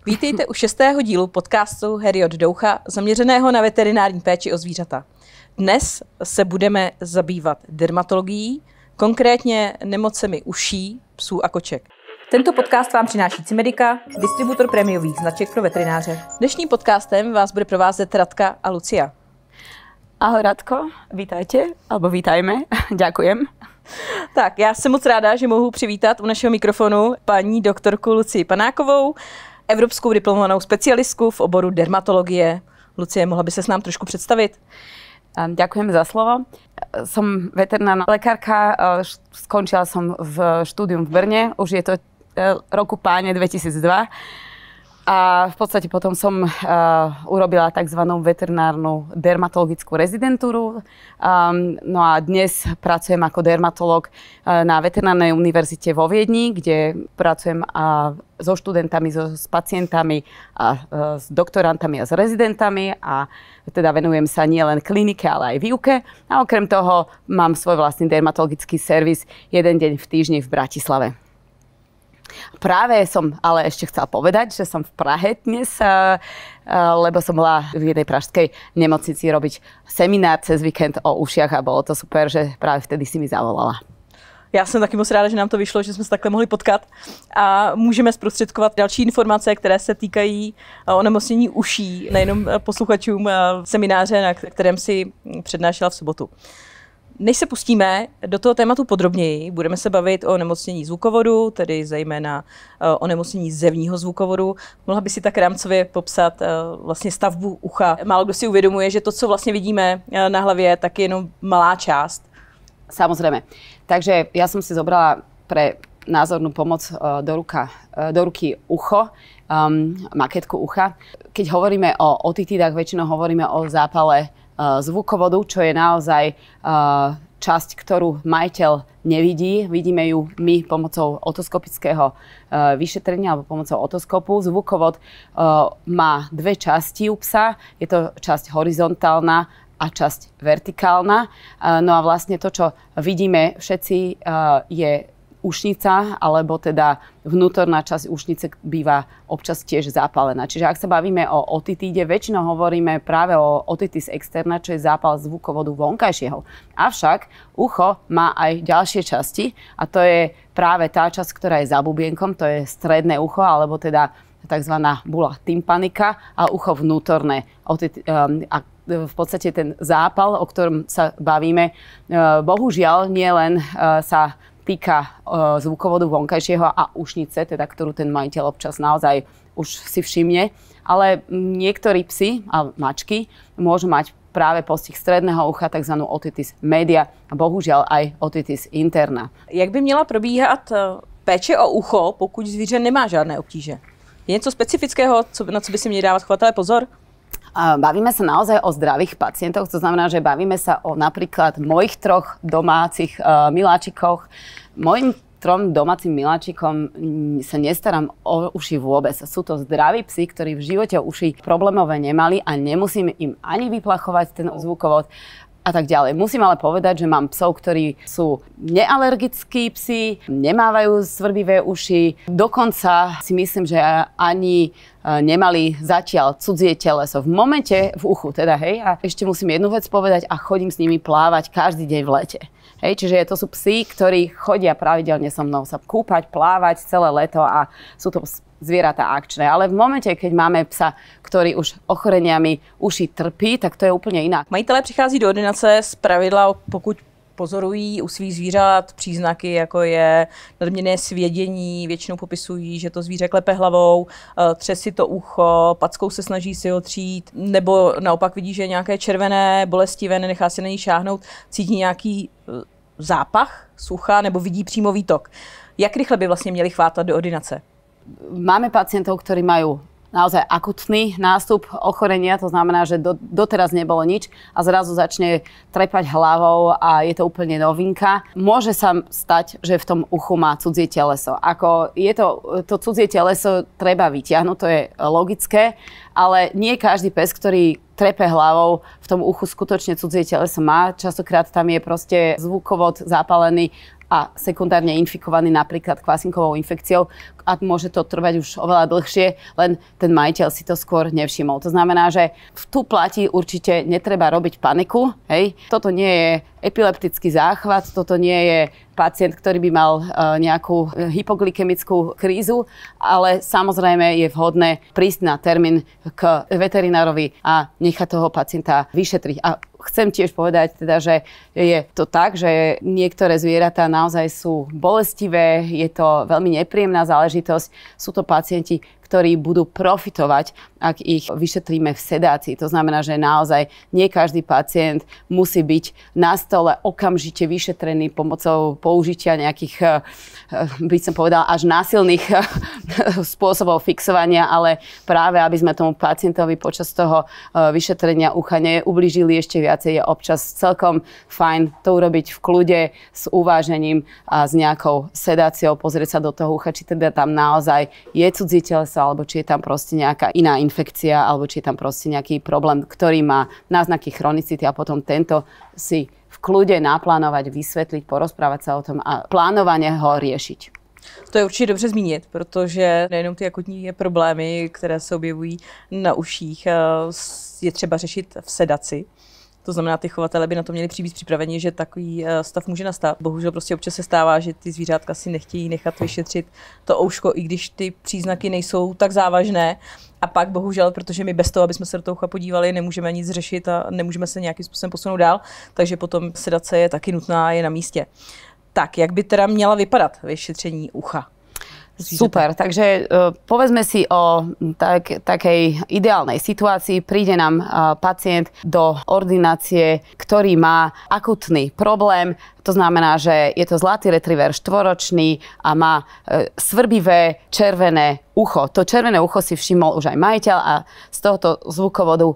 Vítejte u 6. dílu podcastu Harry od Doucha, zaměřeného na veterinární péči o zvířata. Dnes se budeme zabývat dermatologií, konkrétně nemocemi uší, psů a koček. Tento podcast vám přináší Cimedica, distributor prémiových značek pro veterináře. Dnešním podcastem vás bude provázet Radka a Lucia. Ahoj Radko, vítajte, alebo vítajme, ďakujem. Tak, já jsem moc ráda, že mohu přivítat u našeho mikrofonu paní doktorku Lucii Panákovou, evropskou diplomovanou specialistku v oboru dermatologie. Lucie, mohla by se s nám trošku představit? Ďakujem za slovo. Som veterinárna lekárka, skončila som v štúdium v Brne, už je to roku páne 2002. A v podstate potom som urobila tzv. Veterinárnu dermatologickú rezidentúru. No a dnes pracujem ako dermatolog na Veterinárnej univerzite vo Viedni, kde pracujem so študentami, s pacientami, a s doktorantami a s rezidentami a teda venujem sa nielen klinike, ale aj výuke. A okrem toho mám svoj vlastný dermatologický servis jeden deň v týždni v Bratislave. Práve som ale ešte chcela povedať, že som v Prahe dnes, lebo som bola v jednej pražskej nemocnici robiť seminár cez víkend o ušiach a bolo to super, že práve vtedy si mi zavolala. Já jsem taky moc ráda, že nám to vyšlo, že jsme se takhle mohli potkat a můžeme zprostředkovat další informace, které se týkají onemocnění uší, nejenom posluchačům semináře, na kterém si přednášela v sobotu. Než se pustíme do toho tématu podrobněji, budeme se bavit o onemocnění zvukovodu, tedy zejména onemocnění zevního zvukovodu. Mohla by si tak rámcově popsat vlastně stavbu ucha. Málo kdo si uvědomuje, že to, co vlastně vidíme na hlavě, tak je jenom malá část. Samozrejme. Takže ja som si zobrala pre názornú pomoc do ruky ucho, maketku ucha. Keď hovoríme o otitídach, väčšinou hovoríme o zápale zvukovodu, čo je naozaj časť, ktorú majiteľ nevidí. Vidíme ju my pomocou otoskopického vyšetrenia alebo pomocou otoskopu. Zvukovod má dve časti u psa. Je to časť horizontálna a časť vertikálna. No a vlastne to, čo vidíme všetci, je ušnica, alebo teda vnútorná časť ušnice býva občas tiež zapálená. Čiže ak sa bavíme o otitíde, väčšinou hovoríme práve o otitis externa, čo je zápal zvukovodu vonkajšieho. Avšak ucho má aj ďalšie časti a to je práve tá časť, ktorá je za bubienkom, to je stredné ucho, alebo teda takzvaná bula tympanika a ucho vnútorné. A v podstate ten zápal, o ktorom sa bavíme, bohužiaľ nielen sa týka zvukovodu vonkajšieho a ušnice, teda ktorú ten majiteľ občas naozaj už si všimne, ale niektorí psi a mačky môžu mať práve postih stredného ucha, takzvanú otitis media a bohužiaľ aj otitis interna. Jak by měla probíhat péče o ucho, pokud zvíře nemá žádné obtíže? Je něco specifického, na co by si měli dávat chovatelé pozor? Bavíme sa naozaj o zdravých pacientoch, to znamená, že bavíme sa o napríklad mojich 3 domácich miláčikoch. Mojim 3 domácim miláčikom sa nestaram o uši vôbec. Sú to zdraví psi, ktorí v živote uši problémové nemali a nemusím im ani vyplachovať ten zvukovod a tak ďalej. Musím ale povedať, že mám psov, ktorí sú nealergickí psi, nemávajú svrbivé uši. Dokonca si myslím, že ani nemali zatiaľ cudzie teleso v momente v uchu. Teda, hej, a ešte musím jednu vec povedať a chodím s nimi plávať každý deň v lete. Hej, čiže to sú psi, ktorí chodia pravidelne so mnou sa kúpať, plávať celé leto a sú to zvieratá akčné. Ale v momente, keď máme psa, ktorý už ochoreniami uši trpí, tak to je úplne inak. Majitelé přichází do ordinace z pravidla, pokud pozorují u svých zvířat příznaky, jako je nadměrné svědění, většinou popisují, že to zvíře klepe hlavou, tře si to ucho, packou se snaží si ho třít, nebo naopak vidí, že je nějaké červené, bolestivé, nenechá se na ní šáhnout, cítí nějaký zápach z ucha nebo vidí přímo výtok. Jak rychle by vlastně měli chvátat do ordinace? Máme pacientov, ktorí majú naozaj akutný nástup ochorenia, to znamená, že doteraz nebolo nič a zrazu začne trepať hlavou a je to úplne novinka. Môže sa stať, že v tom uchu má cudzie teleso. Ako je to cudzie teleso treba vyťahnuť, to je logické, ale nie každý pes, ktorý trepe hlavou, v tom uchu skutočne cudzie teleso má. Častokrát tam je proste zvukovod zapálený a sekundárne infikovaný napríklad kvasinkovou infekciou a môže to trvať už oveľa dlhšie, len ten majiteľ si to skôr nevšimol. To znamená, že tu platí určite netreba robiť paniku. Hej. Toto nie je epileptický záchvat, toto nie je pacient, ktorý by mal nejakú hypoglykemickú krízu, ale samozrejme je vhodné prísť na termín k veterinárovi a nechať toho pacienta vyšetriť. A chcem tiež povedať teda, že je to tak, že niektoré zvieratá naozaj sú bolestivé, je to veľmi nepríjemná záležitosť. Sú to pacienti, ktorí budú profitovať, ak ich vyšetríme v sedácii. To znamená, že naozaj nie každý pacient musí byť na stole okamžite vyšetrený pomocou použitia nejakých, by som povedala, až násilných spôsobov fixovania, ale práve aby sme tomu pacientovi počas toho vyšetrenia ucha neublížili ešte viacej, je občas celkom fajn to urobiť v kľude s uvážením a s nejakou sedáciou, pozrieť sa do toho ucha, či teda tam naozaj je cudzie teleso, alebo či je tam proste nejaká iná infekcia, alebo či je tam proste nejaký problém, ktorý má náznaky chronicity a potom tento si v kľude naplánovať, vysvetliť, porozprávať sa o tom a plánovane ho riešiť. To je určitě dobře zmínit, protože nejenom ty akutní problémy, které se objevují na uších, je třeba řešit v sedaci. To znamená, ty chovatele by na to měli být připraveni, že takový stav může nastat. Bohužel prostě občas se stává, že ty zvířátka si nechtějí nechat vyšetřit to ouško, i když ty příznaky nejsou tak závažné. A pak bohužel, protože my bez toho, aby jsme se do toho ucha podívali, nemůžeme nic řešit a nemůžeme se nějakým způsobem posunout dál, takže potom sedace je taky nutná, je na místě. Tak, jak by teda měla vypadat vyšetření ucha? Super, takže povedzme si o takej ideálnej situácii. Príde nám pacient do ordinácie, ktorý má akutný problém. To znamená, že je to zlatý retriever štvoročný a má svrbivé červené ucho. To červené ucho si všimol už aj majiteľ a z tohoto zvukovodu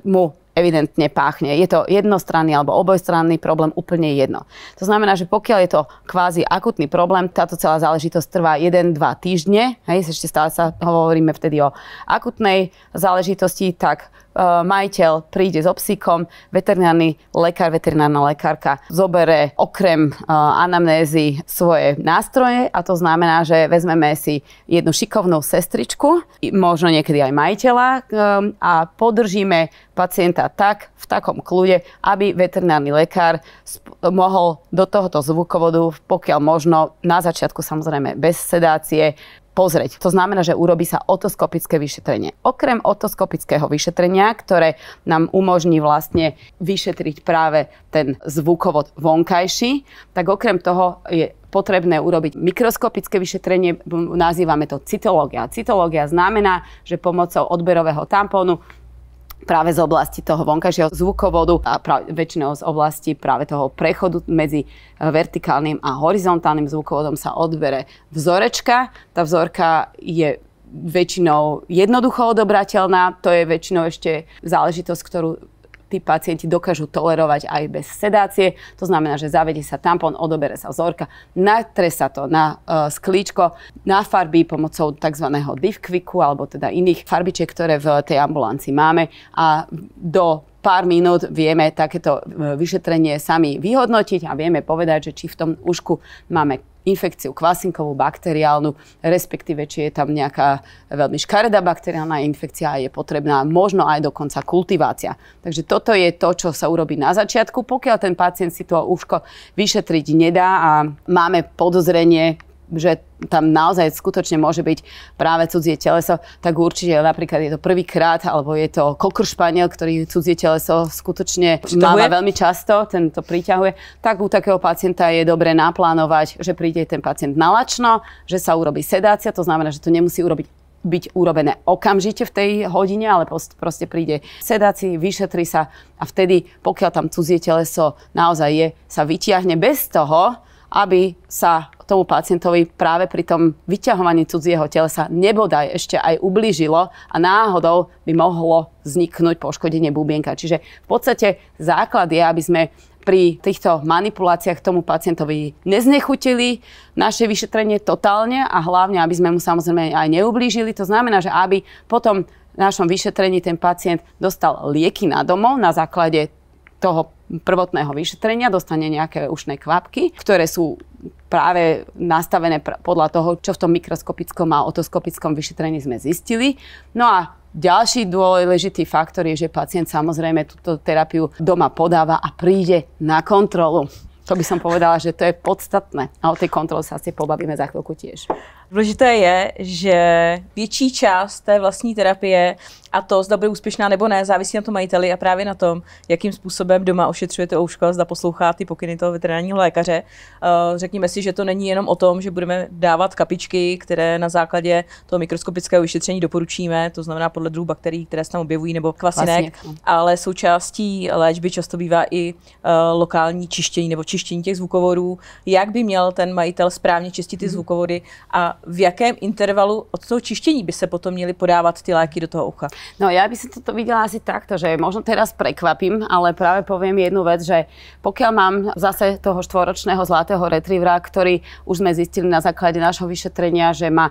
mu evidentne páchne. Je to jednostranný alebo obojstranný problém, úplne jedno. To znamená, že pokiaľ je to kvázi akutný problém, táto celá záležitosť trvá 1-2 týždne, hej, ešte stále sa hovoríme vtedy o akutnej záležitosti, tak majiteľ príde so psíkom, veterinárny lekár, veterinárna lekárka zobere okrem anamnézy svoje nástroje a to znamená, že vezmeme si jednu šikovnú sestričku, možno niekedy aj majiteľa a podržíme pacienta tak, v takom kľude, aby veterinárny lekár mohol do tohoto zvukovodu, pokiaľ možno na začiatku samozrejme bez sedácie, pozrieť. To znamená, že urobí sa otoskopické vyšetrenie. Okrem otoskopického vyšetrenia, ktoré nám umožní vlastne vyšetriť práve ten zvukovod vonkajší, tak okrem toho je potrebné urobiť mikroskopické vyšetrenie, nazývame to cytológia. Cytológia znamená, že pomocou odberového tampónu práve z oblasti toho vonkajšieho zvukovodu a väčšinou z oblasti práve toho prechodu medzi vertikálnym a horizontálnym zvukovodom sa odbere vzorečka. Tá vzorka je väčšinou jednoducho odobrateľná, to je väčšinou ešte záležitosť, ktorú tí pacienti dokážu tolerovať aj bez sedácie. To znamená, že zavedie sa tampón, odobere sa vzorka, natre sa to na sklíčko, nafarbí pomocou tzv. Diffquiku alebo teda iných farbičiek, ktoré v tej ambulancii máme a do pár minút vieme takéto vyšetrenie sami vyhodnotiť a vieme povedať, že či v tom ušku máme infekciu kvasinkovú, bakteriálnu, respektíve či je tam nejaká veľmi škaredá bakteriálna infekcia a je potrebná možno aj dokonca kultivácia. Takže toto je to, čo sa urobí na začiatku. Pokiaľ ten pacient si to uško vyšetriť nedá a máme podozrenie, že tam naozaj skutočne môže byť práve cudzie teleso, tak určite napríklad je to prvýkrát, alebo je to kokr španiel, ktorý cudzie teleso skutočne máva veľmi často, ten to priťahuje, tak u takého pacienta je dobre naplánovať, že príde ten pacient na lačno, že sa urobí sedácia, to znamená, že to nemusí byť urobené okamžite v tej hodine, ale proste príde sedácii, vyšetri sa a vtedy, pokiaľ tam cudzie teleso naozaj je, sa vytiahne bez toho, aby sa tomu pacientovi práve pri tom vyťahovaní cudzieho telesa nebodaj ešte aj ublížilo a náhodou by mohlo vzniknúť poškodenie bubienka. Čiže v podstate základ je, aby sme pri týchto manipuláciách tomu pacientovi neznechutili naše vyšetrenie totálne a hlavne, aby sme mu samozrejme aj neublížili. To znamená, že aby potom v našom vyšetrení ten pacient dostal lieky na domov na základe toho prvotného vyšetrenia dostane nejaké ušné kvapky, ktoré sú práve nastavené podľa toho, čo v tom mikroskopickom a otoskopickom vyšetrení sme zistili. No a ďalší dôležitý faktor je, že pacient samozrejme túto terapiu doma podáva a príde na kontrolu. To by som povedala, že to je podstatné. A o tej kontrole sa asi pobavíme za chvíľku tiež. Důležité je, že větší část té vlastní terapie a to, zda bude úspěšná nebo ne, závisí na tom majiteli a právě na tom, jakým způsobem doma ošetřujete ouško, zda poslouchá ty pokyny toho veterinárního lékaře. Řekněme si, že to není jenom o tom, že budeme dávat kapičky, které na základě toho mikroskopického vyšetření doporučíme, to znamená podle druhů bakterií, které se tam objevují, nebo kvasinek, ale součástí léčby často bývá i lokální čištění nebo čištění těch zvukovodů, jak by měl ten majitel správně čistit ty zvukovody a v jakém intervalu od toho čištění by se potom měly podávat ty léky do toho ucha? No ja by som toto videla asi takto, že možno teraz prekvapím, ale práve poviem jednu vec, že pokiaľ mám zase toho 4-ročného zlatého retrievera, ktorý už sme zistili na základe nášho vyšetrenia, že má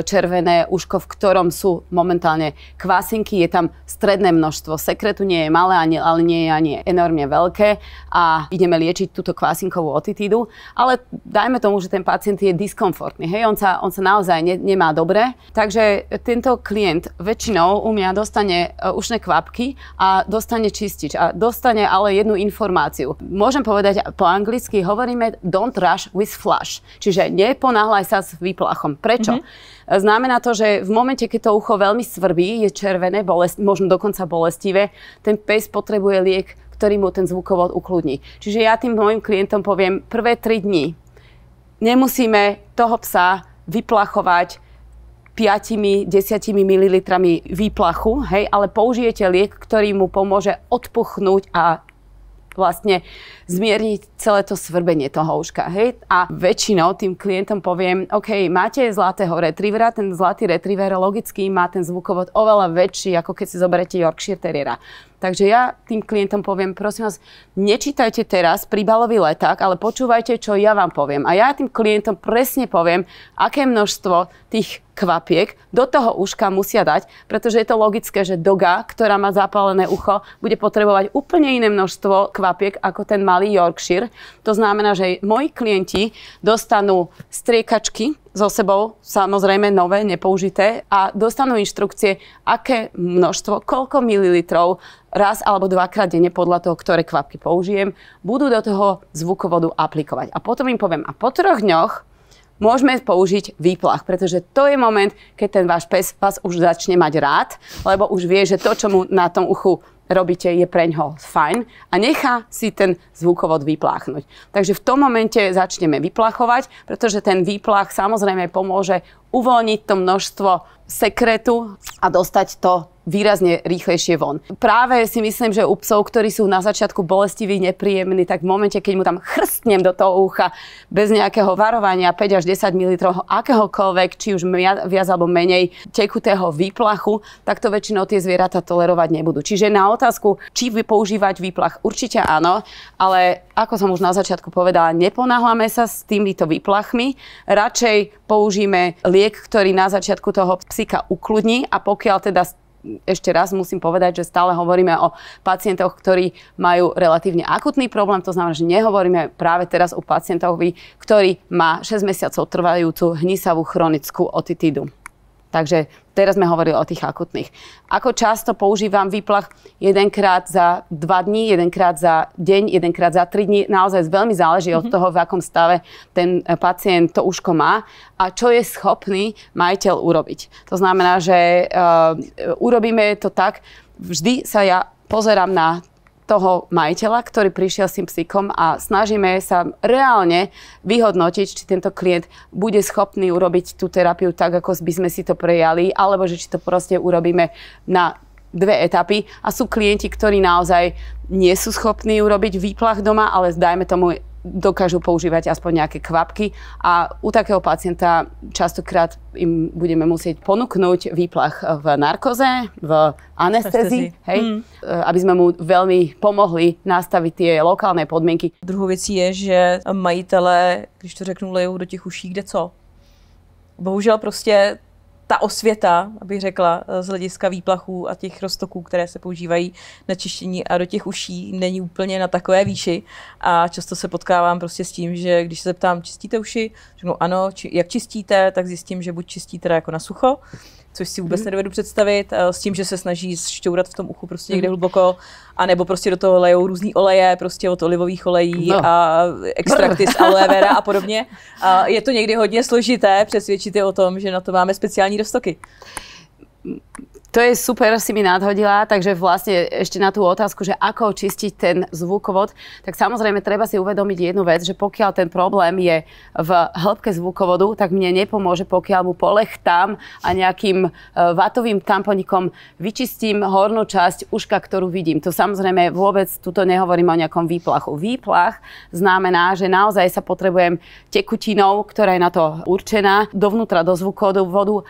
červené uško, v ktorom sú momentálne kvasinky, je tam stredné množstvo sekretu, nie je malé, ale nie je ani enormne veľké a ideme liečiť túto kvasinkovú otitídu, ale dajme tomu, že ten pacient je diskomfortný, hej, on sa naozaj nemá dobre, takže tento klient väčšinou u mňa dostane ušné kvapky a dostane čistič a dostane ale jednu informáciu. Môžem povedať po anglicky, hovoríme don't rush with flush, čiže neponáhľaj sa s výplachom. Prečo? Znamená to, že v momente, keď to ucho veľmi svrbí, je červené, možno dokonca bolestivé, ten pes potrebuje liek, ktorý mu ten zvukovod ukludní. Čiže ja tým mojim klientom poviem, prvé 3 dní nemusíme toho psa vyplachovať 5-10 ml výplachu, hej, ale použijete liek, ktorý mu pomôže odpuchnúť a vlastne zmierniť celé to svrbenie toho uška, hej. A väčšinou tým klientom poviem, OK, máte zlatého retrievera, ten zlatý retriever logicky má ten zvukovod oveľa väčší, ako keď si zoberete Yorkshire Terriera. Takže ja tým klientom poviem, prosím vás, nečítajte teraz príbalový leták, ale počúvajte, čo ja vám poviem. A ja tým klientom presne poviem, aké množstvo tých kvapiek do toho uška musia dať, pretože je to logické, že doga, ktorá má zapálené ucho, bude potrebovať úplne iné množstvo kvapiek ako ten malý Yorkshire. To znamená, že moji klienti dostanú striekačky so sebou, samozrejme nové, nepoužité, a dostanú inštrukcie, aké množstvo, koľko mililitrov raz alebo 2-krát denne podľa toho, ktoré kvapky použijem, budú do toho zvukovodu aplikovať. A potom im poviem, a po 3 dňoch môžeme použiť výplach, pretože to je moment, keď ten váš pes vás už začne mať rád, lebo už vie, že to, čo mu na tom uchu robíte, je preňho fajn a nechá si ten zvukovod vypláchnuť. Takže v tom momente začneme vyplachovať, pretože ten výplach samozrejme pomôže uvoľniť to množstvo sekretu a dostať to výrazne rýchlejšie von. Práve si myslím, že u psov, ktorí sú na začiatku bolestiví, nepríjemní, tak v momente, keď mu tam chrstnem do toho ucha bez nejakého varovania 5 až 10 ml akéhokoľvek, či už viac alebo menej tekutého výplachu, tak to väčšinou tie zvieratá tolerovať nebudú. Čiže na otázku, či používať výplach, určite áno, ale ako som už na začiatku povedala, neponáhľame sa s týmito výplachmi, radšej použijeme liek, ktorý na začiatku toho psíka ukludní a pokiaľ teda ešte raz musím povedať, že stále hovoríme o pacientoch, ktorí majú relatívne akutný problém. To znamená, že nehovoríme práve teraz o pacientovi, ktorý má 6 mesiacov trvajúcu hnisavú chronickú otitídu. Takže teraz sme hovorili o tých akutných. Ako často používam výplach? 1-krát za 2 dní, 1-krát za deň, 1-krát za 3 dní. Naozaj veľmi záleží od toho, v akom stave ten pacient to uško má a čo je schopný majiteľ urobiť. To znamená, že urobíme to tak, vždy sa ja pozerám na toho majiteľa, ktorý prišiel s tým psíkom a snažíme sa reálne vyhodnotiť, či tento klient bude schopný urobiť tú terapiu tak, ako by sme si to prejali, alebo že či to proste urobíme na 2 etapy. A sú klienti, ktorí naozaj nie sú schopní urobiť výplach doma, ale dajme tomu dokážu používať aspoň nejaké kvapky a u takého pacienta častokrát im budeme musieť ponúknuť výplach v narkoze, v anestézii, hej, aby sme mu veľmi pomohli nastaviť tie lokálne podmienky. Druhou věcí je, že majitelé, když to řeknu, lejou do těch uší kde co. Bohužel prostě ta osvěta, abych řekla, z hlediska výplachů a těch roztoků, které se používají na čištění a do těch uší, není úplně na takové výši. A často se potkávám prostě s tím, že když se zeptám, čistíte uši, řeknu ano, jak čistíte, tak zjistím, že buď čistí teda jako na sucho, což si vůbec nedovedu představit, s tím, že se snaží šťourat v tom uchu prostě někde hluboko, anebo prostě do toho lejou různý oleje, prostě od olivových olejí a extrakty z aloe vera a podobně. A je to někdy hodně složité přesvědčit je o tom, že na to máme speciální roztoky. To je super, si mi nadhodila, takže vlastne ešte na tú otázku, že ako čistiť ten zvukovod, tak samozrejme treba si uvedomiť jednu vec, že pokiaľ ten problém je v hĺbke zvukovodu, tak mne nepomôže, pokiaľ mu polechtám a nejakým vatovým tamponikom vyčistím hornú časť uška, ktorú vidím. To samozrejme vôbec tuto nehovorím o nejakom výplachu. Výplach znamená, že naozaj sa potrebujem tekutinou, ktorá je na to určená, dovnútra do zvukovodu,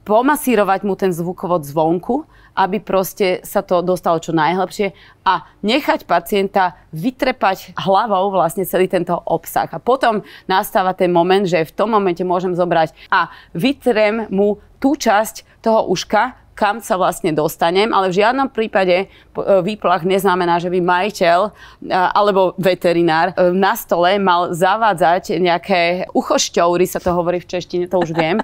pomasírovať mu ten zvukovod zvonku, aby proste sa to dostalo čo najhlbšie a nechať pacienta vytrepať hlavou vlastne celý tento obsah. A potom nastáva ten moment, že v tom momente môžem zobrať a vytrem mu tú časť toho uška, kam sa vlastne dostanem, ale v žiadnom prípade výplach neznamená, že by majiteľ alebo veterinár na stole mal zavádzať nejaké uchošťoury, sa to hovorí v češtine, to už viem,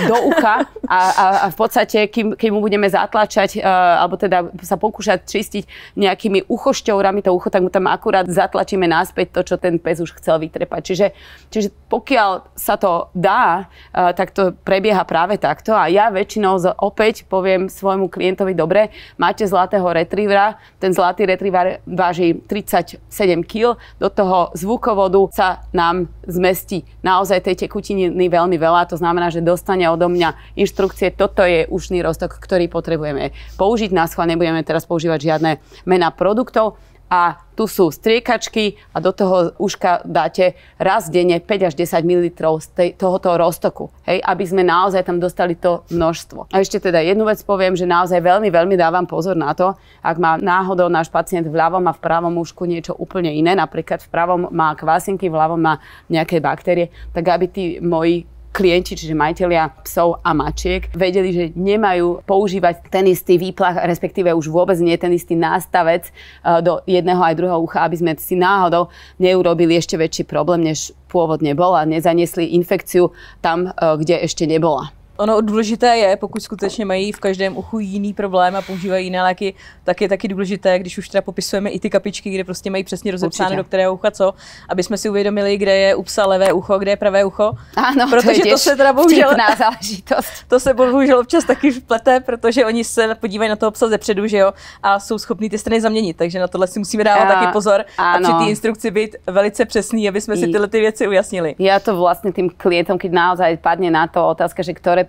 do ucha a v podstate, keď mu budeme zatlačať alebo teda sa pokúšať čistiť nejakými uchošťourami to ucho, tak mu tam akurát zatlačíme naspäť to, čo ten pes už chcel vytrepať. Čiže pokiaľ sa to dá, tak to prebieha práve takto a ja väčšinou opäť poviem svojmu klientovi, dobre, máte zlatého retrievera, ten zlatý retriever váži 37 kg, do toho zvukovodu sa nám zmestí naozaj tej tekutiny veľmi veľa, to znamená, že dostane odo mňa inštrukcie, toto je ušný roztok, ktorý potrebujeme použiť, náschvál nebudeme teraz používať žiadne mená produktov. A tu sú striekačky a do toho uška dáte raz denne 5 až 10 ml z tohoto roztoku, hej, aby sme naozaj tam dostali to množstvo. A ešte teda jednu vec poviem, že naozaj veľmi, veľmi dávam pozor na to, ak má náhodou náš pacient v ľavom a v pravom ušku niečo úplne iné, napríklad v pravom má kvasinky, v ľavom má nejaké baktérie, tak aby tí moji klienti, čiže majitelia psov a mačiek, vedeli, že nemajú používať ten istý výplach, respektíve už vôbec nie ten istý nástavec do jedného aj druhého ucha, aby sme si náhodou neurobili ešte väčší problém, než pôvodne bol a nezaniesli infekciu tam, kde ešte nebola. Ono důležité je, pokud skutečně mají v každém uchu jiný problém a používají jiné léky, tak je taky důležité, když už teda popisujeme i ty kapičky, kde prostě mají přesně rozepsáno, do kterého ucha co, aby jsme si uvědomili, kde je u psa levé ucho, kde je pravé ucho. Ano, protože to se teda bohužel, záležitost. To se bohužel občas taky vplete, protože oni se podívají na toho psa zepředu, že jo, a jsou schopní ty strany zaměnit, takže na tohle si musíme dávat taky pozor a při té instrukci být velice přesný, aby jsme si tyhle ty věci ujasnili. Ja to vlastne tým klientom, keď naozaj padne na to otázka, že ktoré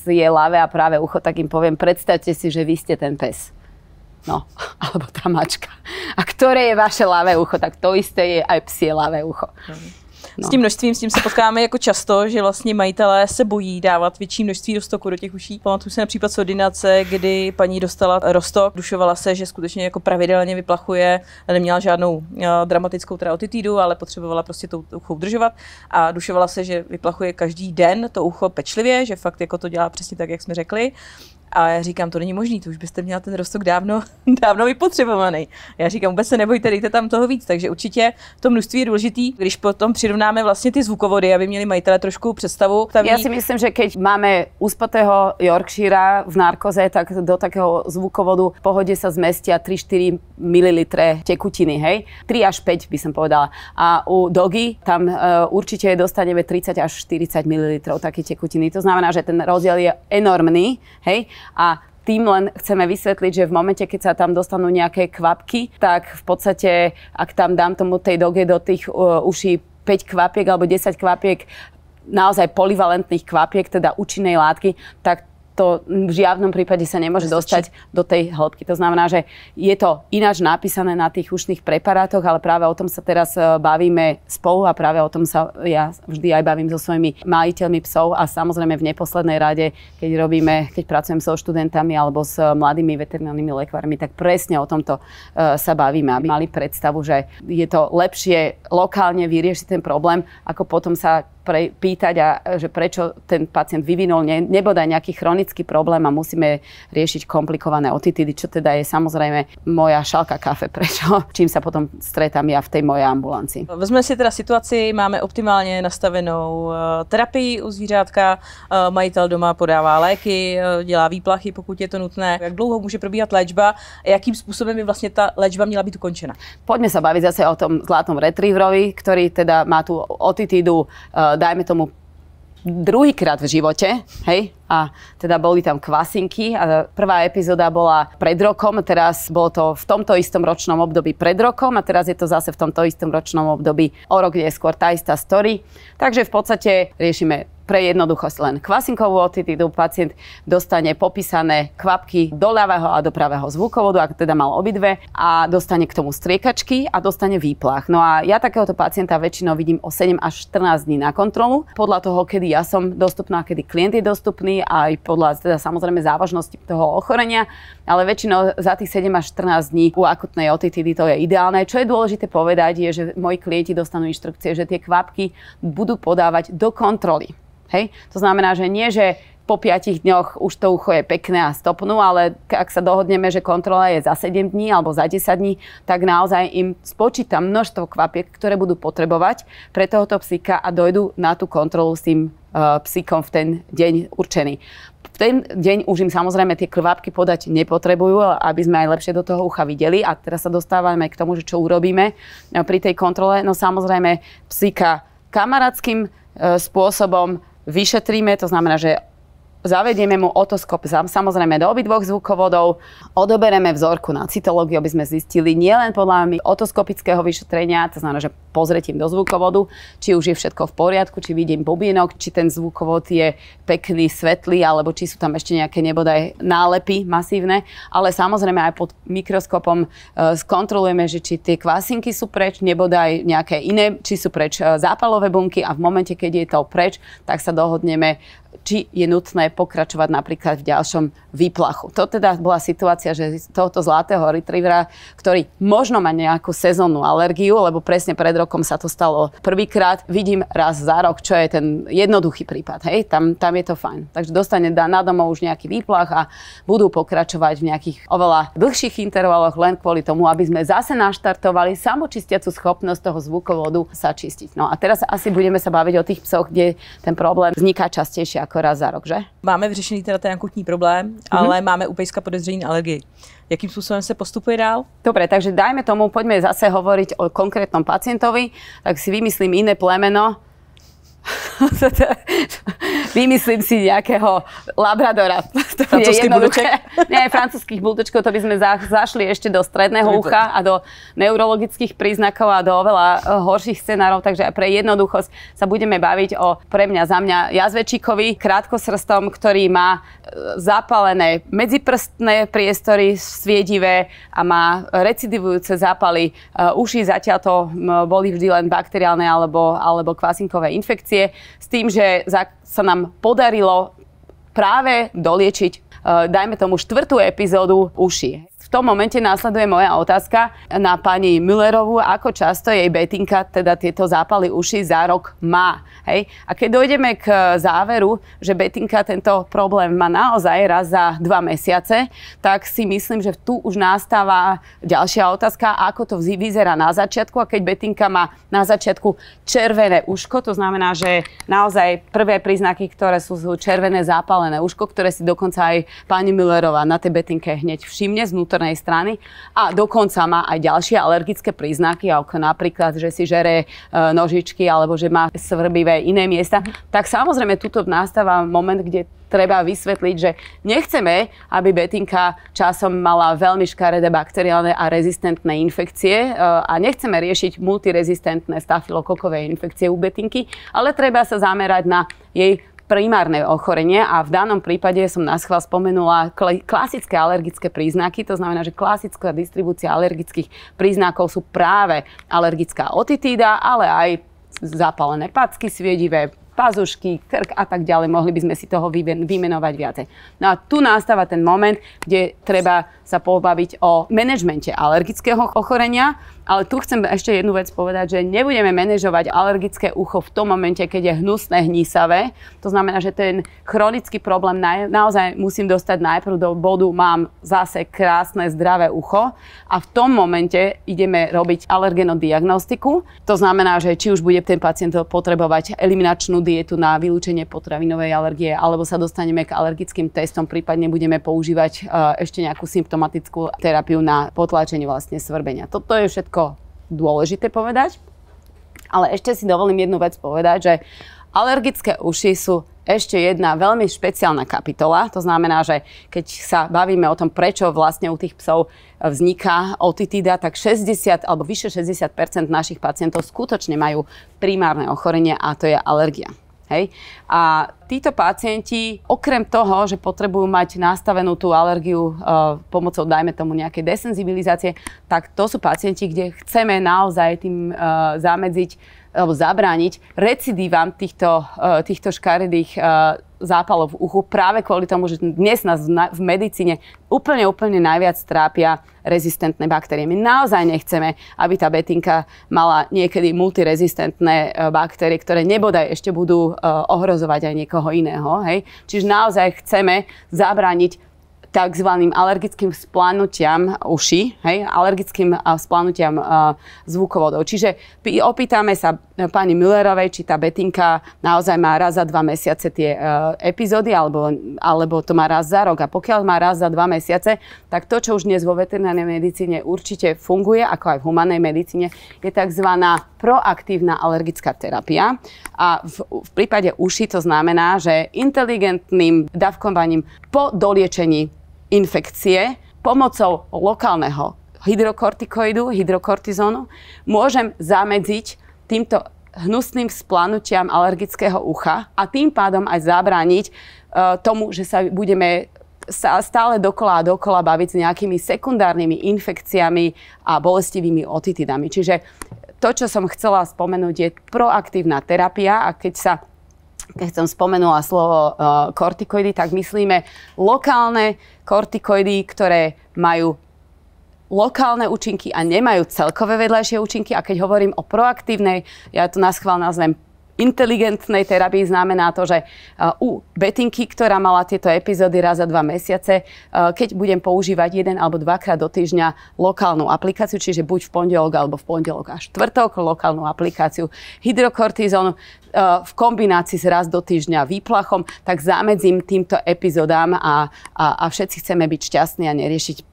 je ľavé a práve ucho, tak im poviem, predstavte si, že vy ste ten pes. No, alebo tá mačka. A ktoré je vaše ľavé ucho, tak to isté je aj psie ľavé ucho. No. S tím množstvím, s tím se potkáváme jako často, že vlastně majitelé se bojí dávat větší množství roztoku do těch uší. Pamatuju si například z ordinace, kdy paní dostala roztok, dušovala se, že skutečně jako pravidelně vyplachuje, neměla žádnou dramatickou otitidu, ale potřebovala prostě to ucho udržovat a dušovala se, že vyplachuje každý den to ucho pečlivě, že fakt jako to dělá přesně tak, jak jsme řekli. A já říkám, to není možný, to už byste měla ten roztok dávno vypotřebovaný. Já říkám, vůbec se nebojte, dejte tam toho víc, takže určitě to množství je důležitý, když potom přirovnáme vlastně ty zvukovody, aby měli majitele trošku představu. Ja si myslím, že keď máme uspatého Yorkshira v narkoze, tak do takého zvukovodu v pohode sa zmestia 3-4 ml tekutiny, hej? 3 až 5 by som povedala. A u dogy tam určite dostaneme 30 až 40 ml také tekutiny. To znamená, že ten rozdiel je enormný, hej? A tým len chceme vysvetliť, že v momente, keď sa tam dostanú nejaké kvapky, tak v podstate, ak tam dám tomu tej doge do tých uší 5 kvapiek alebo 10 kvapiek, naozaj polivalentných kvapiek, teda účinnej látky, tak to v žiadnom prípade sa nemôže dostať do tej hĺbky. To znamená, že je to ináč napísané na tých ušných preparátoch, ale práve o tom sa teraz bavíme spolu a práve o tom sa ja vždy aj bavím so svojimi majiteľmi psov a samozrejme v neposlednej rade, keď pracujem so študentami alebo s mladými veterinárnymi lekármi, tak presne o tomto sa bavíme, aby mali predstavu, že je to lepšie lokálne vyriešiť ten problém, ako potom sa pýtať, že prečo ten pacient vyvinul nebodaj nejaký chronický problém a musíme riešiť komplikované otitídy, čo teda je samozrejme moja šálka kafe, prečo, čím sa potom stretám ja v tej mojej ambulancii. Vezmeme si teda situaci, máme optimálně nastavenou terapii u zvířátka, majitel doma podává léky, dělá výplachy, pokud je to nutné. Jak dlouho může probíhat léčba a jakým způsobem by vlastně ta léčba měla být ukončena? Poďme sa baviť zase o tom zlatom retrieverovi, ktorý teda má tú otitídu, dajme tomu druhýkrát v živote, hej? A teda boli tam kvasinky a prvá epizóda bola pred rokom, teraz bolo to v tomto istom ročnom období pred rokom a teraz je to zase v tomto istom ročnom období o rok neskôr tá istá story. Takže v podstate riešime pre jednoduchosť len kvasinkovú otitídu. Pacient dostane popísané kvapky do ľavého a do pravého zvukovodu, ak teda mal obidve, a dostane k tomu striekačky a dostane výplach. No a ja takéhoto pacienta väčšinou vidím o 7 až 14 dní na kontrolu. Podľa toho, kedy ja som dostupná, kedy klient je dostupný, aj podľa teda samozrejme závažnosti toho ochorenia, ale väčšinou za tých 7 až 14 dní u akutnej otitídy to je ideálne. Čo je dôležité povedať, je, že moji klienti dostanú inštrukcie, že tie kvapky budú podávať do kontroly. Hej? To znamená, že nie, že po 5 dňoch už to ucho je pekné a stopnú, ale ak sa dohodneme, že kontrola je za 7 dní alebo za 10 dní, tak naozaj im spočítam množstvo kvapiek, ktoré budú potrebovať pre tohoto psíka a dojdú na tú kontrolu s tým psíkom v ten deň určený. V ten deň už im samozrejme tie kvapky podať nepotrebujú, aby sme aj lepšie do toho ucha videli. A teraz sa dostávame k tomu, že čo urobíme pri tej kontrole. No samozrejme psíka kamarátskym spôsobom vyšetríme, to znamená, že zavedieme mu otoskop samozrejme do obidvoch zvukovodov, odobereme vzorku na cytológiu, aby sme zistili nielen podľa otoskopického vyšetrenia, to znamená, že pozretím do zvukovodu, či už je všetko v poriadku, či vidím bubínok, či ten zvukovod je pekný, svetlý, alebo či sú tam ešte nejaké nebodaj nálepy masívne, ale samozrejme aj pod mikroskopom skontrolujeme, že či tie kvasinky sú preč, nebodaj nejaké iné, či sú preč zápalové bunky a v momente, keď je to preč, tak sa dohodneme, či je nutné pokračovať napríklad v ďalšom výplachu. To teda bola situácia, že z tohoto zlatého retrievera, ktorý možno má nejakú sezónnu alergiu, lebo presne pred rokom sa to stalo prvýkrát, vidím raz za rok, čo je ten jednoduchý prípad. Hej? Tam je to fajn. Takže dostane na domov už nejaký výplach a budú pokračovať v nejakých oveľa dlhších intervaloch len kvôli tomu, aby sme zase naštartovali samočistiacu schopnosť toho zvukovodu sa čistiť. No a teraz asi budeme sa baviť o tých psoch, kde ten problém vzniká častejšie ako raz za rok, že? Máme vyřešený teda ten akutní problém, ale máme u pejska podezření na alergii. Jakým způsobem se postupuje dál? Dobre, takže dajme tomu, poďme zase hovoriť o konkrétnom pacientovi, tak si vymyslím iné plemeno. Vymyslím si nejakého labradora. Francúzsky buldoček? Nie, francúzskych buldočkov, to by sme zašli ešte do stredného ucha a do neurologických príznakov a do oveľa horších scenárov, takže pre jednoduchosť sa budeme baviť o pre mňa za mňa jazvečíkovi, krátkosrstom, ktorý má zapálené medziprstné priestory sviedivé a má recidivujúce zápaly uší. Zatiaľ to boli vždy len bakteriálne alebo kvasinkové infekcie, s tým, že sa nám podarilo práve doliečiť, dajme tomu 4. epizódu uší. V tom momente následuje moja otázka na pani Müllerovú, ako často jej Betinka teda tieto zápaly uší za rok má. Hej? A keď dojdeme k záveru, že Betinka tento problém má naozaj raz za 2 mesiace, tak si myslím, že tu už nastáva ďalšia otázka, ako to vyzerá na začiatku. A keď Betinka má na začiatku červené uško, to znamená, že naozaj prvé príznaky, ktoré sú červené zápalené uško, ktoré si dokonca aj pani Müllerová na tej Betinke hneď všimne z vnútornej strany a dokonca má aj ďalšie alergické príznaky, ako napríklad, že si žere nožičky alebo že má svrbivé iné miesta, tak samozrejme tuto nastáva moment, kde treba vysvetliť, že nechceme, aby Betinka časom mala veľmi škaredé bakteriálne a rezistentné infekcie a nechceme riešiť multirezistentné stafylokokové infekcie u Betinky, ale treba sa zamerať na jej primárne ochorenie a v danom prípade som naschvál spomenula klasické alergické príznaky, to znamená, že klasická distribúcia alergických príznakov sú práve alergická otitída, ale aj zapálené packy sviedivé, pazušky, krk a tak ďalej. Mohli by sme si toho vymenovať viacej. No a tu nastáva ten moment, kde treba sa pobaviť o manažmente alergického ochorenia Ale tu chcem ešte jednu vec povedať, že nebudeme manažovať alergické ucho v tom momente, keď je hnusné, hnísavé. To znamená, že ten chronický problém naozaj musím dostať najprv do bodu, mám zase krásne, zdravé ucho a v tom momente ideme robiť alergenodiagnostiku. To znamená, že či už bude ten pacient potrebovať eliminačnú dietu na vylúčenie potravinovej alergie, alebo sa dostaneme k alergickým testom, prípadne budeme používať ešte nejakú symptomatickú terapiu na potlačenie vlastne svrbenia. Toto je všetko dôležité povedať, ale ešte si dovolím jednu vec povedať, že alergické uši sú ešte jedna veľmi špeciálna kapitola. To znamená, že keď sa bavíme o tom, prečo vlastne u tých psov vzniká otitída, tak 60 alebo vyše 60% našich pacientov skutočne majú primárne ochorenie a to je alergia. Hej. A títo pacienti, okrem toho, že potrebujú mať nastavenú tú alergiu pomocou, dajme tomu, nejakej desenzibilizácie, tak to sú pacienti, kde chceme naozaj tým zamedziť alebo zabrániť recidívam týchto škaredých zápalov v uchu práve kvôli tomu, že dnes nás v medicíne úplne najviac trápia rezistentné baktérie. My naozaj nechceme, aby tá betinka mala niekedy multirezistentné baktérie, ktoré nebodaj ešte budú ohrozovať aj niekoho iného. Hej? Čiže naozaj chceme zabrániť takzvaným alergickým splanutiam uši, hej, alergickým splanutiam zvukovodov. Čiže opýtame sa pani Müllerovej, či tá betinka naozaj má raz za 2 mesiace tie epizódy, alebo to má raz za rok. A pokiaľ má raz za 2 mesiace, tak to, čo už dnes vo veterinárnej medicíne určite funguje, ako aj v humannej medicíne, je takzvaná proaktívna alergická terapia. A v prípade uši to znamená, že inteligentným dávkovaním po doliečení infekcie pomocou lokálneho hydrokortikoidu, hydrokortizónu, môžem zamedziť týmto hnusným splanutiam alergického ucha a tým pádom aj zabrániť tomu, že sa budeme stále dokola a dokola baviť s nejakými sekundárnymi infekciami a bolestivými otitidami. Čiže to, čo som chcela spomenúť, je proaktívna terapia a keď som spomenula slovo kortikoidy, tak myslíme lokálne kortikoidy, ktoré majú lokálne účinky a nemajú celkové vedľajšie účinky. A keď hovorím o proaktívnej, ja to naschvál nazvem inteligentnej terapii, znamená to, že u betinky, ktorá mala tieto epizódy raz za 2 mesiace, keď budem používať 1 alebo 2 krát do týždňa lokálnu aplikáciu, čiže buď v pondelok alebo v pondelok a štvrtok lokálnu aplikáciu hydrokortizónu v kombinácii s raz do týždňa výplachom, tak zamedzím týmto epizódám a všetci chceme byť šťastní a neriešiť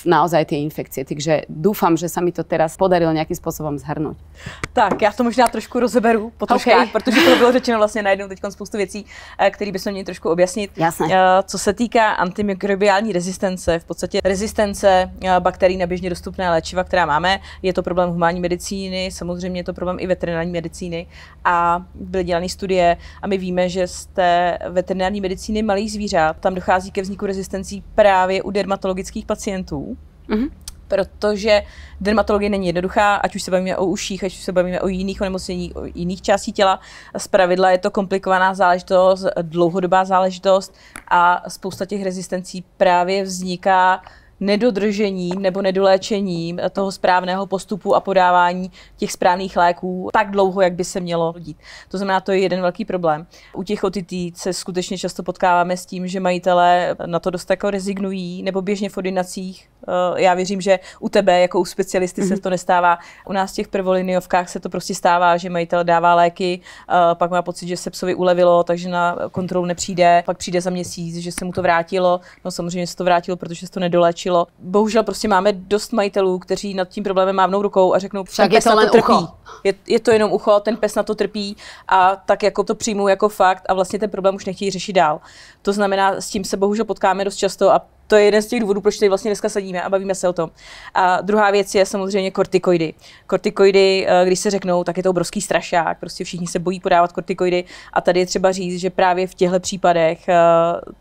naozaj tie infekcie. Takže dúfam, že sa mi to teraz podarilo nejakým spôsobom zhrnúť. Tak, já to možná trošku rozeberu po troškách, protože to bylo řečeno vlastně najednou teď spoustu věcí, které bychom měli trošku objasnit. Jasné. Co se týká antimikrobiální rezistence, v podstatě rezistence bakterií na běžně dostupné léčiva, která máme, je to problém humánní medicíny, samozřejmě je to problém i veterinární medicíny a byly dělány studie a my víme, že z té veterinární medicíny malých zvířat tam dochází ke vzniku rezistencí právě u dermatologických pacientů. Protože dermatologie není jednoduchá, ať už se bavíme o uších, ať už se bavíme o jiných onemocněních, o jiných částí těla. Zpravidla je to komplikovaná záležitost, dlouhodobá záležitost a spousta těch rezistencí právě vzniká nedodržením nebo nedoléčením toho správného postupu a podávání těch správných léků tak dlouho, jak by se mělo dít. To znamená, to je jeden velký problém. U těch otitid se skutečně často potkáváme s tím, že majitelé na to dost jako rezignují nebo běžně v ordinacích. Já věřím, že u tebe jako u specialisty se to nestává. U nás v těch prvoliniovkách se to prostě stává, že majitel dává léky, pak má pocit, že se psovi ulevilo, takže na kontrolu nepřijde, pak přijde za měsíc, že se mu to vrátilo. No samozřejmě se to vrátilo, protože se to nedoléčilo. Bohužel prostě máme dost majitelů, kteří nad tím problémem mávnou rukou a řeknou, ten pes na to trpí. Je to jenom ucho, ten pes na to trpí a tak jako to přijmou jako fakt a vlastně ten problém už nechtějí řešit dál. To znamená, s tím se bohužel potkáme dost často a to je jeden z těch důvodů, proč tady vlastně dneska sedíme a bavíme se o tom. A druhá věc je samozřejmě kortikoidy. Kortikoidy, když se řeknou, tak je to obrovský strašák, prostě všichni se bojí podávat kortikoidy a tady je třeba říct, že právě v těchto případech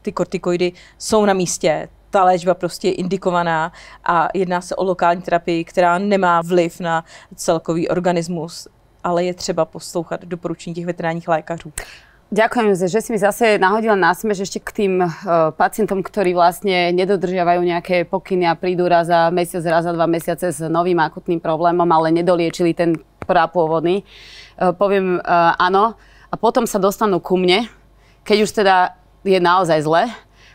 ty kortikoidy jsou na místě. Ta léčba prostě je indikovaná a jedná se o lokální terapii, která nemá vliv na celkový organismus, ale je třeba poslouchat doporučení těch veterinárních lékařů. Ďakujem, že si mi zase nahodila na smeč ešte k tým pacientom, ktorí vlastne nedodržiavajú nejaké pokyny a prídu raz za mesiac, raz za 2 mesiace s novým akutným problémom, ale nedoliečili ten prapôvodný. Poviem áno a potom sa dostanú ku mne, keď už teda je naozaj zle.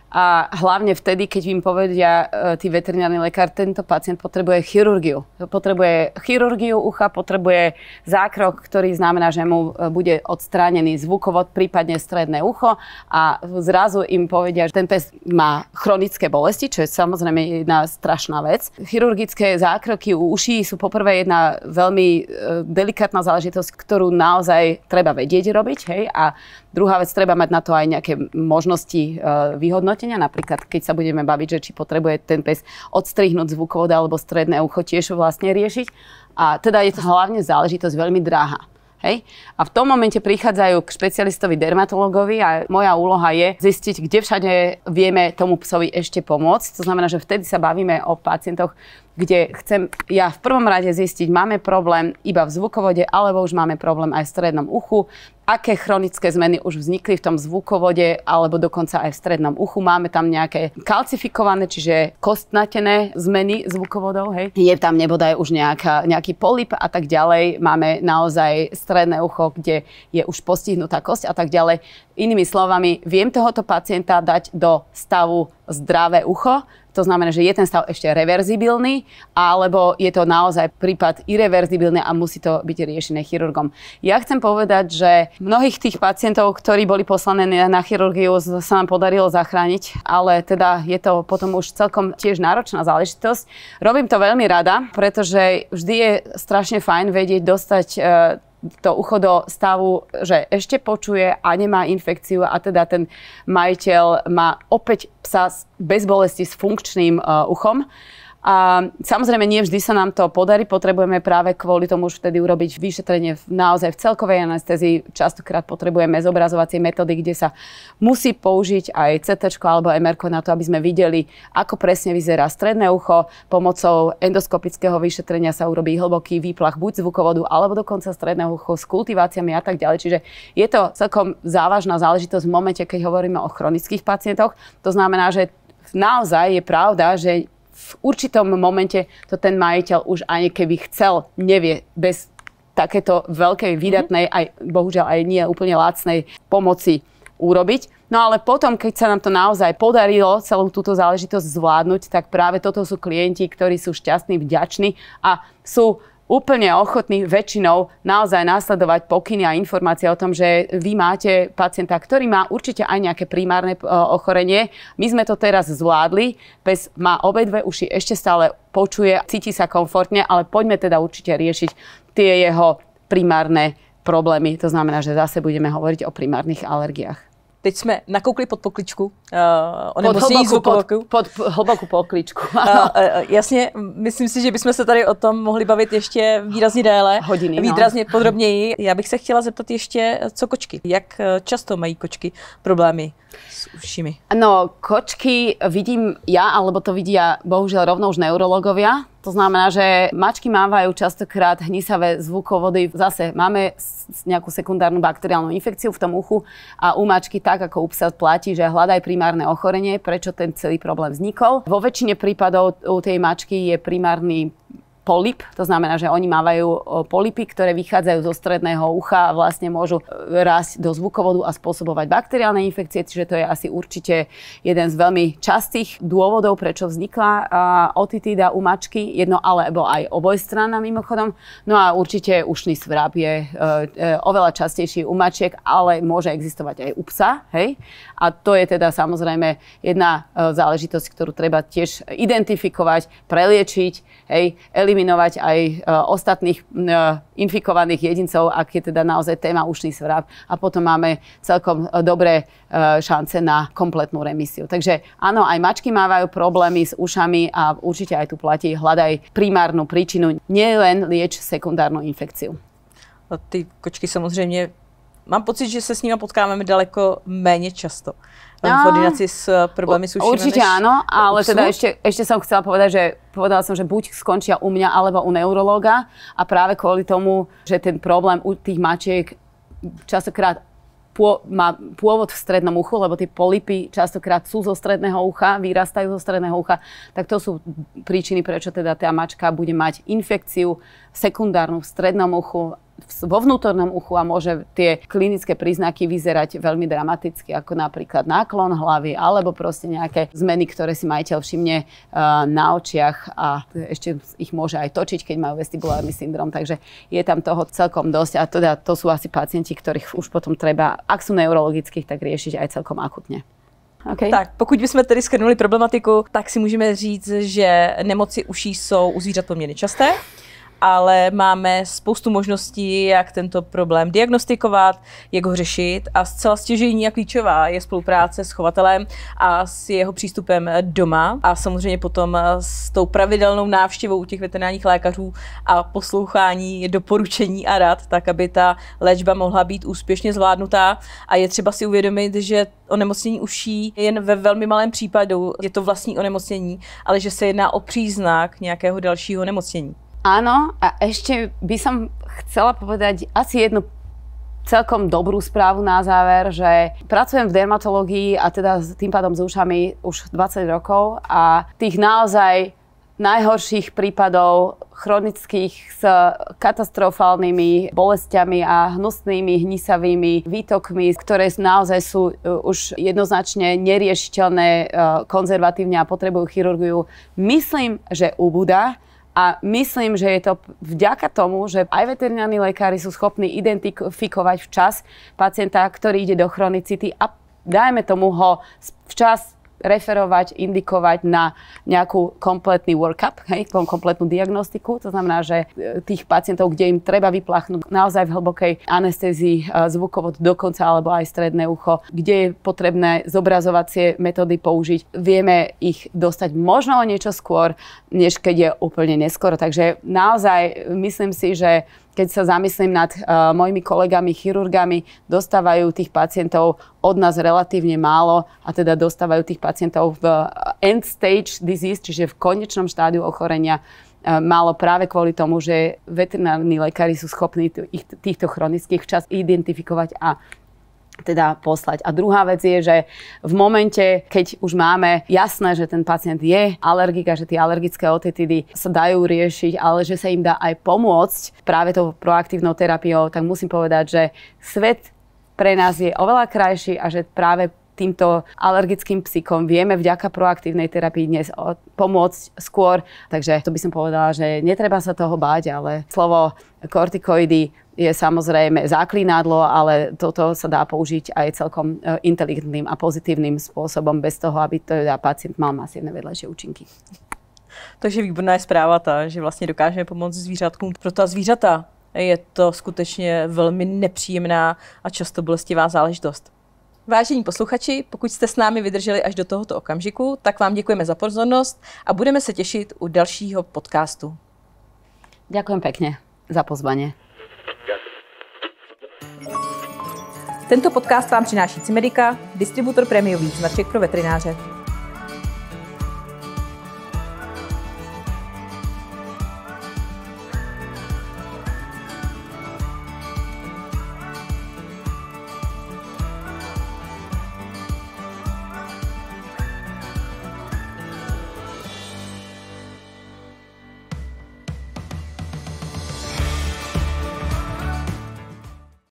A hlavne vtedy, keď im povedia tí veterinárni lekár, tento pacient potrebuje chirurgiu. Potrebuje chirurgiu ucha, potrebuje zákrok, ktorý znamená, že mu bude odstránený zvukovod, prípadne stredné ucho. A zrazu im povedia, že ten pes má chronické bolesti, čo je samozrejme jedna strašná vec. Chirurgické zákroky u uší sú poprvé jedna veľmi delikátna záležitosť, ktorú naozaj treba vedieť robiť. Hej? A druhá vec, treba mať na to aj nejaké možnosti vyhodnotenia. Napríklad, keď sa budeme baviť, že či potrebuje ten pes odstrihnúť zvukovod alebo stredné ucho, tiež vlastne riešiť. A teda je to hlavne záležitosť veľmi drahá. Hej? A v tom momente prichádzajú k špecialistovi dermatológovi a moja úloha je zistiť, kde všade vieme tomu psovi ešte pomôcť. To znamená, že vtedy sa bavíme o pacientoch, kde chcem ja v prvom rade zistiť, máme problém iba v zvukovode, alebo už máme problém aj v strednom uchu, aké chronické zmeny už vznikli v tom zvukovode, alebo dokonca aj v strednom uchu. Máme tam nejaké kalcifikované, čiže kostnatené zmeny zvukovodov, hej. Je tam nebodaj už nejaký polyp a tak ďalej. Máme naozaj stredné ucho, kde je už postihnutá kosť a tak ďalej. Inými slovami, viem tohoto pacienta dať do stavu zdravé ucho. To znamená, že je ten stav ešte reverzibilný, alebo je to naozaj prípad irreverzibilný a musí to byť riešené chirurgom. Ja chcem povedať, že mnohých tých pacientov, ktorí boli poslané na chirurgiu, sa nám podarilo zachrániť, ale teda je to potom už celkom tiež náročná záležitosť. Robím to veľmi rada, pretože vždy je strašne fajn vedieť dostať to ucho do stavu, že ešte počuje a nemá infekciu a teda ten majiteľ má opäť psa bez bolesti s funkčným uchom. A samozrejme, nie vždy sa nám to podarí. Potrebujeme práve kvôli tomu už vtedy urobiť vyšetrenie naozaj v celkovej anestézii. Častokrát potrebujeme zobrazovacie metódy, kde sa musí použiť aj CT alebo MR na to, aby sme videli, ako presne vyzerá stredné ucho. Pomocou endoskopického vyšetrenia sa urobí hlboký výplach buď zvukovodu, alebo dokonca stredného ucho s kultiváciami a tak ďalej. Čiže je to celkom závažná záležitosť v momente, keď hovoríme o chronických pacientoch. To znamená, že naozaj je pravda, že v určitom momente to ten majiteľ už ani keby chcel, nevie bez takéto veľkej, výdatnej, aj bohužiaľ aj nie úplne lacnej pomoci urobiť. No ale potom, keď sa nám to naozaj podarilo celú túto záležitosť zvládnuť, tak práve toto sú klienti, ktorí sú šťastní, vďační a sú úplne ochotní väčšinou naozaj nasledovať pokyny a informácie o tom, že vy máte pacienta, ktorý má určite aj nejaké primárne ochorenie. My sme to teraz zvládli, pes má obidve uši, ešte stále počuje, cíti sa komfortne, ale poďme teda určite riešiť tie jeho primárne problémy. To znamená, že zase budeme hovoriť o primárnych alergiách. Teď jsme nakoukli pod pokličku. Pod hlbokou pokličku. Jasně, myslím si, že bychom se tady o tom mohli bavit ještě výrazně déle. Hodiny, výrazně podrobněji. Já bych se chtěla zeptat ještě, co kočky. Jak často mají kočky problémy s ušimi? No, kočky vidím ja, alebo to vidia bohužiaľ rovno už neurologovia. To znamená, že mačky mávajú častokrát hnisavé zvukovody. Zase máme nejakú sekundárnu bakteriálnu infekciu v tom uchu a u mačky tak, ako u psa platí, že hľadaj primárne ochorenie, prečo ten celý problém vznikol. Vo väčšine prípadov u tej mačky je primárny polyp, to znamená, že oni mávajú polypy, ktoré vychádzajú zo stredného ucha a vlastne môžu rásť do zvukovodu a spôsobovať bakteriálne infekcie, čiže to je asi určite jeden z veľmi častých dôvodov, prečo vznikla otitída u mačky, jedno alebo aj obojstranná mimochodom. No a určite ušný svrab je oveľa častejší u mačiek, ale môže existovať aj u psa, hej? A to je teda samozrejme jedna záležitosť, ktorú treba tiež identifikovať, preliečiť, hej, eliminovať aj ostatných infikovaných jedincov, ak je teda naozaj téma ušný svrab. A potom máme celkom dobré šance na kompletnú remisiu. Takže áno, aj mačky mávajú problémy s ušami a určite aj tu platí hľadaj primárnu príčinu, nielen lieč sekundárnu infekciu. A ty kočky samozřejmě, mám pocit, že se s nimi potkáváme daleko méně často. V ordinaci s problémy s ušimi. Určite áno, ale teda ešte som chcela povedať, že povedala som, že buď skončia u mňa alebo u neurológa a práve kvôli tomu, že ten problém u tých mačiek častokrát má pôvod v strednom uchu, lebo tie polypy častokrát sú zo stredného ucha, vyrastajú zo stredného ucha, tak to sú príčiny, prečo teda tá mačka bude mať infekciu sekundárnu v strednom uchu, vo vnútornom uchu a môže tie klinické príznaky vyzerať veľmi dramaticky, ako napríklad náklon hlavy alebo proste nejaké zmeny, ktoré si majiteľ všimne na očiach a ešte ich môže aj točiť, keď majú vestibulárny syndrom. Takže je tam toho celkom dosť a teda to sú asi pacienti, ktorých už potom treba, ak sú neurologických, tak riešiť aj celkom akutne. Okay. Tak, pokud bychom tedy shrnuli problematiku, tak si můžeme říct, že nemoci uší jsou u zvířat poměrně časté, ale máme spoustu možností, jak tento problém diagnostikovat, jak ho řešit a zcela stěžejní a klíčová je spolupráce s chovatelem a s jeho přístupem doma a samozřejmě potom s tou pravidelnou návštěvou těch veterinárních lékařů a poslouchání doporučení a rad, tak aby ta léčba mohla být úspěšně zvládnutá a je třeba si uvědomit, že onemocnění uší jen ve velmi malém případu je to vlastní onemocnění, ale že se jedná o příznak nějakého dalšího onemocnění. Áno, a ešte by som chcela povedať asi jednu celkom dobrú správu na záver, že pracujem v dermatológii a teda tým pádom s ušami už 20 rokov a tých naozaj najhorších prípadov chronických s katastrofálnymi bolestiami a hnusnými, hnisavými výtokmi, ktoré naozaj sú už jednoznačne neriešiteľné konzervatívne a potrebujú chirurgiu, myslím, že ubúda. A myslím, že je to vďaka tomu, že aj veterinárni lekári sú schopní identifikovať včas pacienta, ktorý ide do chronicity a dajme tomu ho včas referovať, indikovať na nejakú kompletný workup, kompletnú diagnostiku. To znamená, že tých pacientov, kde im treba vypláchnuť naozaj v hlbokej anestézii zvukovod dokonca alebo aj stredné ucho, kde je potrebné zobrazovacie metódy použiť, vieme ich dostať možno o niečo skôr, než keď je úplne neskoro. Takže naozaj myslím si, že keď sa zamyslím nad mojimi kolegami, chirurgami, dostávajú tých pacientov od nás relatívne málo a teda dostávajú tých pacientov v end stage disease, čiže v konečnom štádiu ochorenia málo práve kvôli tomu, že veterinárni lekári sú schopní týchto chronických včas identifikovať a teda poslať. A druhá vec je, že v momente, keď už máme jasné, že ten pacient je alergik a že tie alergické otitidy sa dajú riešiť, ale že sa im dá aj pomôcť práve tou proaktívnou terapiou, tak musím povedať, že svet pre nás je oveľa krajší a že práve týmto alergickým psíkom vieme vďaka proaktívnej terapii dnes pomôcť skôr. Takže to by som povedala, že netreba sa toho báť, ale slovo kortikoidy je samozrejme záklinádlo, ale toto sa dá použiť aj celkom inteligentným a pozitívnym spôsobom, bez toho, aby teda pacient mal masívne vedľajšie účinky. Takže výborná je zpráva ta, že vlastně dokážeme pomoct zvířatkům. Pro ta zvířata je to skutečně velmi nepříjemná a často bolestivá záležitost. Vážení posluchači, pokud jste s námi vydrželi až do tohoto okamžiku, tak vám děkujeme za pozornost a budeme se těšit u dalšího podcastu. Ďakujem pekne za pozvanie. Tento podcast vám přináší Cimedica, distributor prémiových značek pro veterináře.